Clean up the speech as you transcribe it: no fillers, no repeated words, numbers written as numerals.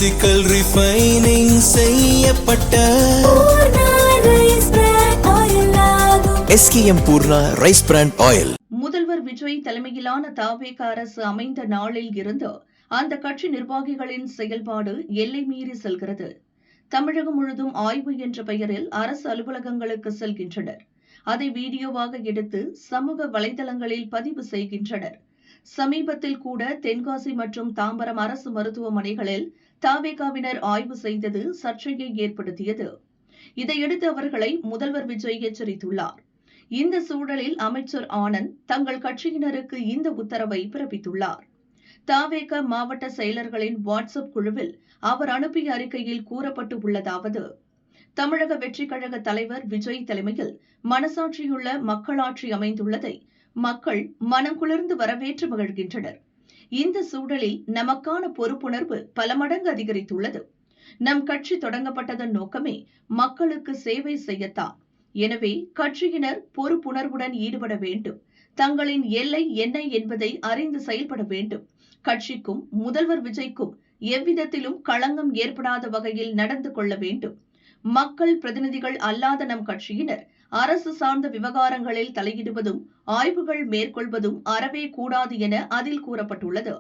Physical refining செய்யப்பட்ட SKM Poorna rice brand oil. முதல்வர் விஜய் தலைமையிலான தவேக அரசு அமைந்த நாளில் இருந்து அந்த கட்சி நிர்வாகிகளின் செயல்பாடு எல்லை மீறி செல்கிறது. தமிழகம் முழுதும் ஆய்வு என்ற பெயரில் அரசு அலுவலகங்களுக்கு செல்கின்றனர். அதை வீடியோவாக எடுத்து சமூக வலைதளங்களில் பதிவு செய்கின்றனர். சமீபத்தில் கூட தென்காசி மற்றும் தாம்பரம் அரசு மருத்துவமனைகளில் தவேகவினர் ஆய்வு செய்தது சர்ச்சையை ஏற்படுத்தியது. இதையடுத்து அவர்களை முதல்வர் விஜய் எச்சரித்துள்ளார். இந்த சூழலில் அமைச்சர் ஆனந்த் தங்கள் கட்சியினருக்கு இந்த உத்தரவை பிறப்பித்துள்ளார். தவேக மாவட்ட செயலர்களின் வாட்ஸ்அப் குழுவில் அவர் அனுப்பிய அறிக்கையில் கூறப்பட்டு உள்ளதாவது: தமிழக வெற்றிக் கழக தலைவர் விஜய் தலைமையில் மனசாட்சியுள்ள மக்களாட்சி அமைந்துள்ளதை மக்கள் மனம் குளிர்ந்து வரவேற்று மகிழ்கின்றனர். இந்த சூழலில் நமக்கான பொறுப்புணர்வு பல மடங்கு அதிகரித்துள்ளது. நம் கட்சி தொடங்கப்பட்டதன் நோக்கமே மக்களுக்கு சேவை செய்யத்தான். எனவே கட்சியினர் பொறுப்புணர்வுடன் ஈடுபட வேண்டும். தங்களின் எல்லை என்ன என்பதை அறிந்து செயல்பட வேண்டும். கட்சிக்கும் முதல்வர் விஜய்க்கும் எவ்விதத்திலும் களங்கம் ஏற்படாத வகையில் நடந்து கொள்ள வேண்டும். மக்கள் பிரதிநிதிகள் அல்லாத நம் கட்சியினர் அரசு சார்ந்த விவகாரங்களில் தலையிடுவதும் ஆய்வுகள் மேற்கொள்வதும் அறவே கூடாது என அதில் கூறப்பட்டுள்ளது.